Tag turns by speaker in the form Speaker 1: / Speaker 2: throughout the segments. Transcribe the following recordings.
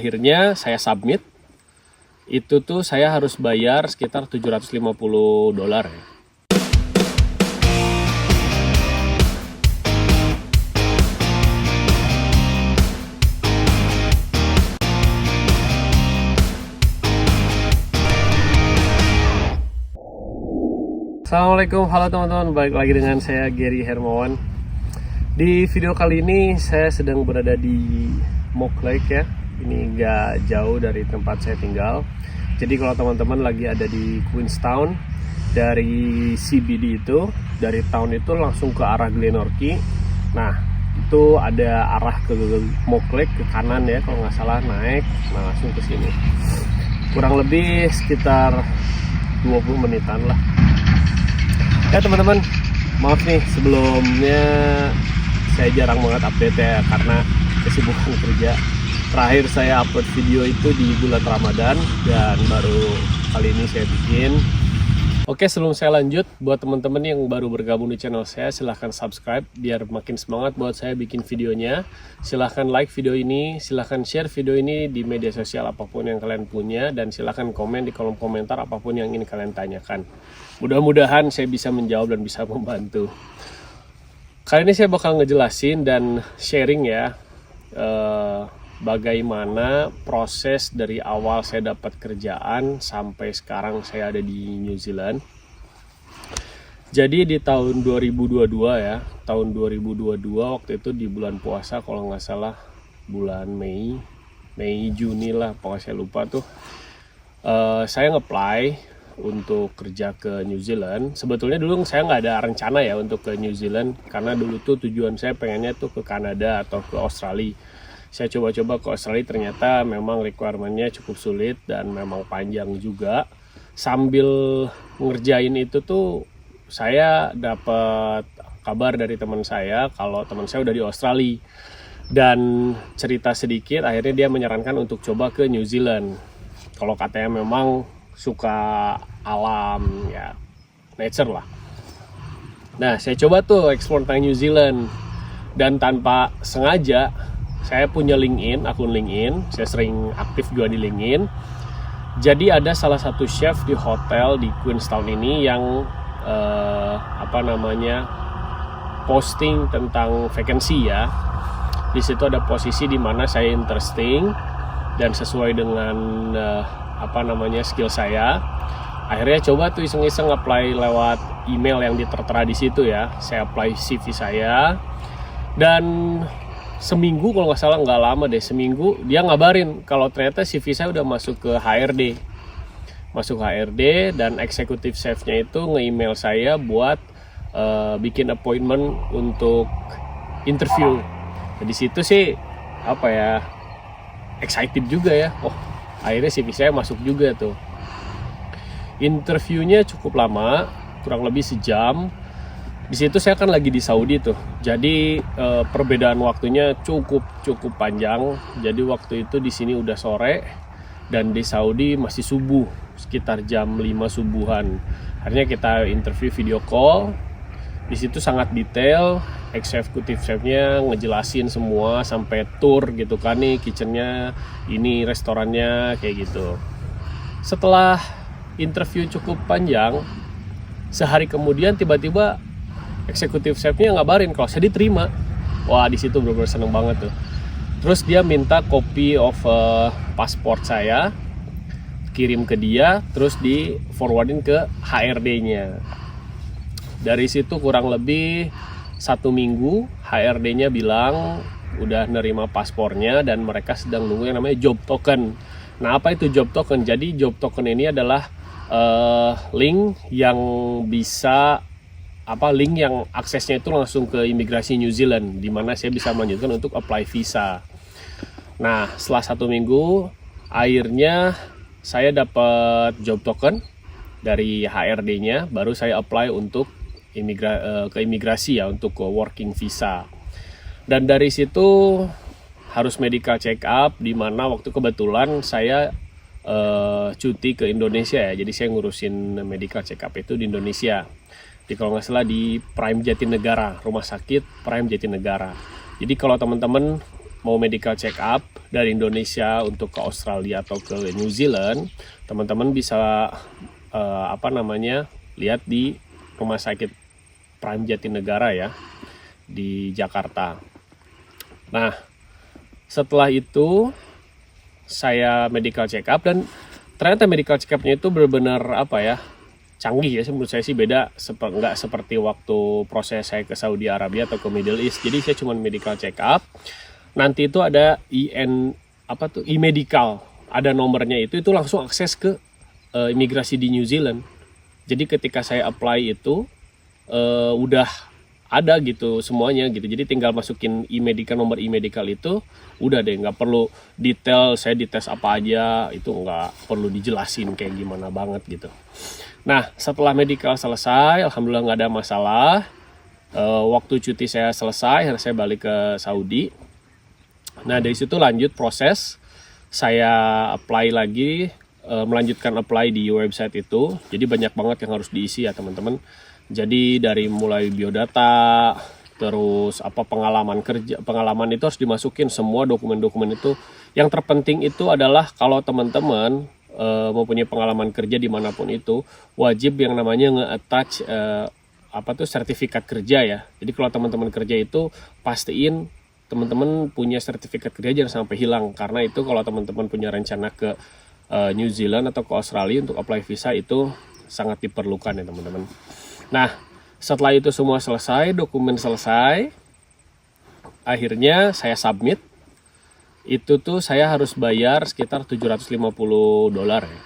Speaker 1: Akhirnya saya submit. Itu tuh saya harus bayar sekitar $750 ya. Assalamualaikum, halo teman-teman, balik lagi dengan saya Gary Hermawan. Di video kali ini saya sedang berada di Mock Lake ya. Ini gak jauh dari tempat saya tinggal. Jadi kalau teman-teman lagi ada di Queenstown, dari CBD itu, dari town itu langsung ke arah Glenorchy. Nah, itu ada arah ke Mock Lake ke kanan ya, kalau nggak salah naik, nah langsung ke sini. Kurang lebih sekitar 20 menitan lah. Ya teman-teman, maaf nih sebelumnya saya jarang banget update ya karena kesibukan kerja. Terakhir saya upload video itu di bulan Ramadan dan baru kali ini saya bikin. Oke, sebelum saya lanjut, buat teman-teman yang baru bergabung di channel saya, silahkan subscribe biar makin semangat buat saya bikin videonya. Silahkan like video ini, silahkan share video ini di media sosial apapun yang kalian punya, dan silahkan komen di kolom komentar apapun yang ingin kalian tanyakan. Mudah-mudahan saya bisa menjawab dan bisa membantu. Kali ini saya bakal ngejelasin dan sharing ya bagaimana proses dari awal saya dapat kerjaan sampai sekarang saya ada di New Zealand. Jadi di tahun 2022 ya, tahun 2022 waktu itu di bulan puasa kalau nggak salah bulan Mei Juni lah, pokoknya saya lupa tuh. Saya nge-apply untuk kerja ke New Zealand. Sebetulnya dulu saya nggak ada rencana ya untuk ke New Zealand, karena dulu tuh tujuan saya pengennya tuh ke Kanada atau ke Australia. Saya coba-coba ke Australia, ternyata memang requirement-nya cukup sulit dan memang panjang juga. Sambil ngerjain itu tuh saya dapat kabar dari teman saya kalau teman saya udah di Australia, dan cerita sedikit akhirnya dia menyarankan untuk coba ke New Zealand. Kalau katanya memang suka alam ya, nature lah. Nah, saya coba tuh explore tentang New Zealand, dan tanpa sengaja saya punya LinkedIn, akun LinkedIn, saya sering aktif juga di LinkedIn. Jadi ada salah satu chef di hotel di Queenstown ini yang posting tentang vacancy ya. Di situ ada posisi di mana saya interesting dan sesuai dengan skill saya. Akhirnya coba tuh iseng-iseng apply lewat email yang tertera di situ ya. Saya apply CV saya, dan seminggu kalau nggak salah, nggak lama deh, seminggu dia ngabarin kalau ternyata CV saya udah masuk ke HRD. Masuk HRD, dan eksekutif chefnya itu nge-email saya buat bikin appointment untuk interview. Di situ sih excited juga ya. Oh, akhirnya CV saya masuk juga tuh. Interviewnya cukup lama, kurang lebih sejam. Di situ saya kan lagi di Saudi tuh. Jadi perbedaan waktunya cukup panjang. Jadi waktu itu di sini udah sore dan di Saudi masih subuh, sekitar jam 5 subuhan. Akhirnya kita interview video call. Di situ sangat detail, eksekutif chefnya ngejelasin semua sampai tour gitu kan, nih kitchennya, ini restorannya, kayak gitu. Setelah interview cukup panjang, sehari kemudian tiba-tiba eksekutif chefnya ngabarin kalau saya diterima. Wah, di situ benar-benar seneng banget tuh. Terus dia minta copy of pasport saya, kirim ke dia, terus di forwardin ke HRD-nya. Dari situ kurang lebih 1 minggu, HRD-nya bilang udah nerima paspornya dan mereka sedang nunggu yang namanya job token. Nah, apa itu job token? Jadi job token ini adalah link yang bisa link yang aksesnya itu langsung ke imigrasi New Zealand, di mana saya bisa melanjutkan untuk apply visa. Nah, setelah 1 minggu, akhirnya saya dapat job token dari HRD-nya, baru saya apply untuk ke imigrasi ya, untuk working visa. Dan dari situ harus medical check up, di mana waktu kebetulan saya cuti ke Indonesia ya, jadi saya ngurusin medical check up itu di Indonesia, di kalau nggak salah di Prime Jatinegara, rumah sakit Prime Jatinegara. Jadi kalau teman-teman mau medical check up dari Indonesia untuk ke Australia atau ke New Zealand, teman-teman bisa lihat di Rumah Sakit Prime Jatinegara ya di Jakarta. Nah, setelah itu saya medical check up dan ternyata medical check up-nya itu benar-benar canggih ya. Menurut saya sih beda, nggak seperti waktu proses saya ke Saudi Arabia atau ke Middle East. Jadi saya cuma medical check up. Nanti itu ada e-medical, ada nomornya itu langsung akses ke imigrasi di New Zealand. Jadi ketika saya apply itu udah ada gitu semuanya gitu. Jadi tinggal masukin nomor e-medical itu udah deh, nggak perlu detail saya dites apa aja, itu nggak perlu dijelasin kayak gimana banget gitu. Nah, setelah medical selesai, alhamdulillah nggak ada masalah. Waktu cuti saya selesai, akhirnya saya balik ke Saudi. Nah, dari situ lanjut proses, saya apply lagi, melanjutkan apply di website itu. Jadi banyak banget yang harus diisi ya teman-teman. Jadi dari mulai biodata, terus pengalaman itu harus dimasukin semua dokumen-dokumen itu. Yang terpenting itu adalah kalau teman-teman mempunyai pengalaman kerja dimanapun itu, wajib yang namanya nge-attach sertifikat kerja ya. Jadi kalau teman-teman kerja itu pastiin teman-teman punya sertifikat kerja, jangan sampai hilang, karena itu kalau teman-teman punya rencana ke New Zealand atau ke Australia untuk apply visa itu sangat diperlukan ya teman-teman. Nah, setelah itu semua selesai, dokumen selesai, akhirnya saya submit. Itu tuh saya harus bayar sekitar $750 ya.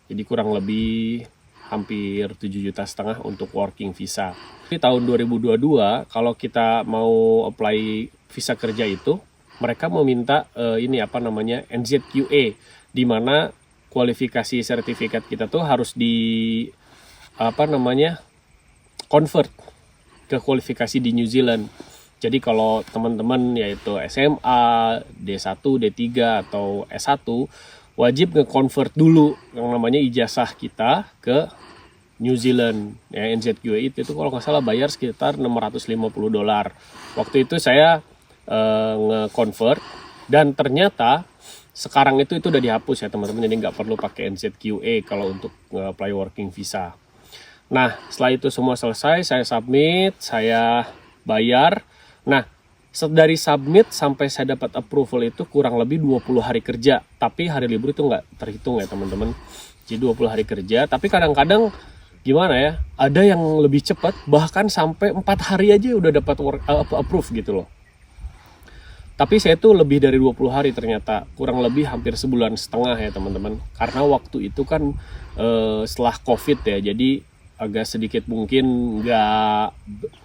Speaker 1: Jadi kurang lebih hampir 7,5 juta untuk working visa. Di tahun 2022 kalau kita mau apply visa kerja itu, mereka mau minta NZQA, di mana kualifikasi sertifikat kita tuh harus convert ke kualifikasi di New Zealand. Jadi kalau teman-teman yaitu SMA, D1, D3 atau S1 wajib nge-convert dulu yang namanya ijazah kita ke New Zealand ya. NZQA itu kalau nggak salah bayar sekitar $650. Waktu itu saya nge-convert dan ternyata sekarang itu udah dihapus ya teman-teman, jadi nggak perlu pakai NZQA kalau untuk apply working visa. Nah, setelah itu semua selesai, saya submit, saya bayar. Nah, dari submit sampai saya dapat approval itu kurang lebih 20 hari kerja. Tapi hari libur itu nggak terhitung ya teman-teman. Jadi 20 hari kerja, tapi kadang-kadang gimana ya, ada yang lebih cepat, bahkan sampai 4 hari aja udah dapat approve gitu loh. Tapi saya tuh lebih dari 20 hari ternyata, kurang lebih hampir sebulan setengah ya teman-teman. Karena waktu itu kan setelah COVID ya, jadi agak sedikit mungkin nggak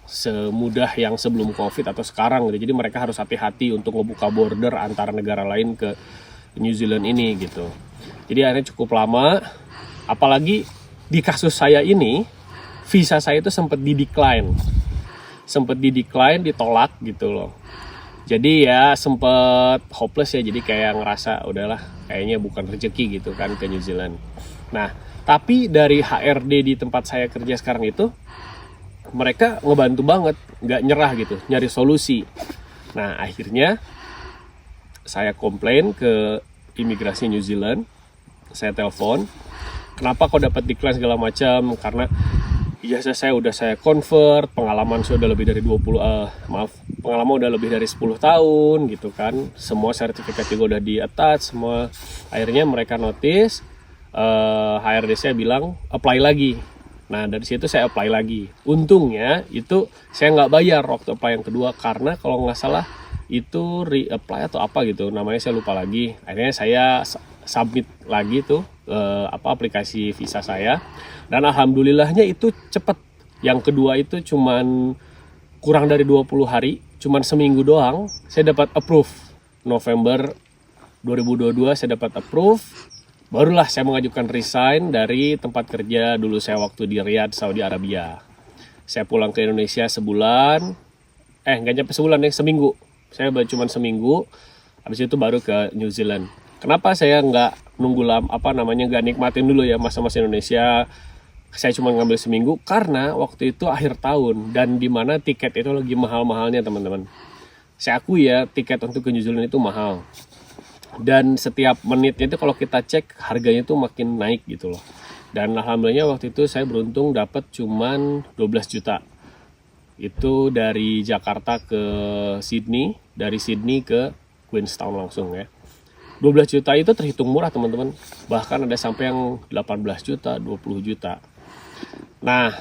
Speaker 1: semudah yang sebelum COVID atau sekarang gitu. Jadi mereka harus hati-hati untuk ngebuka border antara negara lain ke New Zealand ini gitu. Jadi akhirnya cukup lama, apalagi di kasus saya ini, visa saya itu sempat di-decline, ditolak gitu loh. Jadi ya sempat hopeless ya, jadi kayak ngerasa udahlah kayaknya bukan rezeki gitu kan ke New Zealand. Nah, tapi dari HRD di tempat saya kerja sekarang itu, mereka ngebantu banget, nggak nyerah gitu, nyari solusi. Nah, akhirnya saya komplain ke imigrasi New Zealand, saya telepon, kenapa kok dapat decline segala macam, karena ijazah saya udah saya convert, pengalaman saya udah lebih dari 10 tahun gitu kan, semua sertifikat juga udah di-attach semua. Akhirnya mereka notice, HRD saya bilang apply lagi. Nah, dari situ saya apply lagi. Untungnya itu saya nggak bayar waktu apply yang kedua, karena kalau nggak salah itu re-apply atau apa gitu, namanya saya lupa lagi. Akhirnya saya submit lagi tuh aplikasi visa saya, dan alhamdulillahnya itu cepet. Yang kedua itu cuman kurang dari 20 hari, cuman seminggu doang saya dapat approve. November 2022 saya dapat approve. Barulah saya mengajukan resign dari tempat kerja dulu saya waktu di Riyadh, Saudi Arabia. Saya pulang ke Indonesia sebulan, nggak nyampe sebulan deh, seminggu. Saya cuma seminggu, habis itu baru ke New Zealand. Kenapa saya nggak nunggu nggak nikmatin dulu ya masa-masa Indonesia? Saya cuma ngambil seminggu karena waktu itu akhir tahun dan dimana tiket itu lagi mahal-mahalnya teman-teman. saya akui ya, tiket untuk ke New Zealand itu mahal. Dan setiap menitnya itu kalau kita cek harganya itu makin naik gitu loh. Dan alhamdulillah waktu itu saya beruntung dapat cuman 12 juta. Itu dari Jakarta ke Sydney, dari Sydney ke Queenstown langsung ya. 12 juta itu terhitung murah teman-teman. Bahkan ada sampai yang 18 juta, 20 juta. Nah,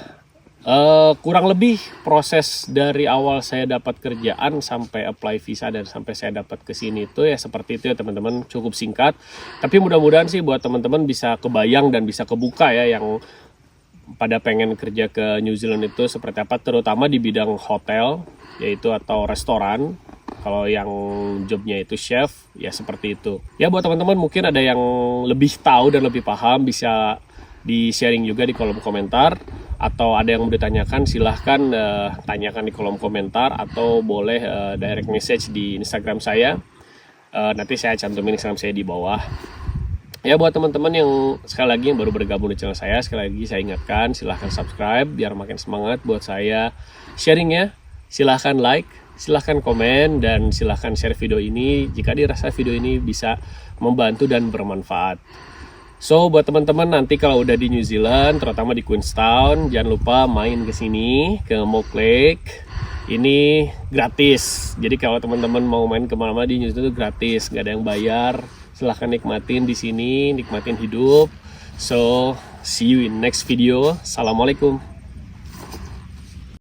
Speaker 1: kurang lebih proses dari awal saya dapat kerjaan sampai apply visa dan sampai saya dapat ke sini itu ya seperti itu ya teman-teman, cukup singkat. Tapi mudah-mudahan sih buat teman-teman bisa kebayang dan bisa kebuka ya yang pada pengen kerja ke New Zealand itu seperti apa, terutama di bidang hotel yaitu atau restoran. Kalau yang jobnya itu chef ya seperti itu. Ya buat teman-teman mungkin ada yang lebih tahu dan lebih paham bisa di sharing juga di kolom komentar, atau ada yang mau ditanyakan silahkan tanyakan di kolom komentar, atau boleh direct message di Instagram saya. Nanti saya cantumin Instagram saya di bawah. Ya buat teman-teman yang sekali lagi yang baru bergabung di channel saya, sekali lagi saya ingatkan silahkan subscribe biar makin semangat buat saya sharingnya. Silahkan like, silahkan komen, dan silahkan share video ini jika dirasa video ini bisa membantu dan bermanfaat. So buat teman-teman nanti kalau udah di New Zealand, terutama di Queenstown, jangan lupa main ke sini ke Moke Lake. Ini gratis. Jadi kalau teman-teman mau main kemana-mana di New Zealand itu gratis, nggak ada yang bayar. Silahkan nikmatin di sini, nikmatin hidup. So see you in next video. Assalamualaikum.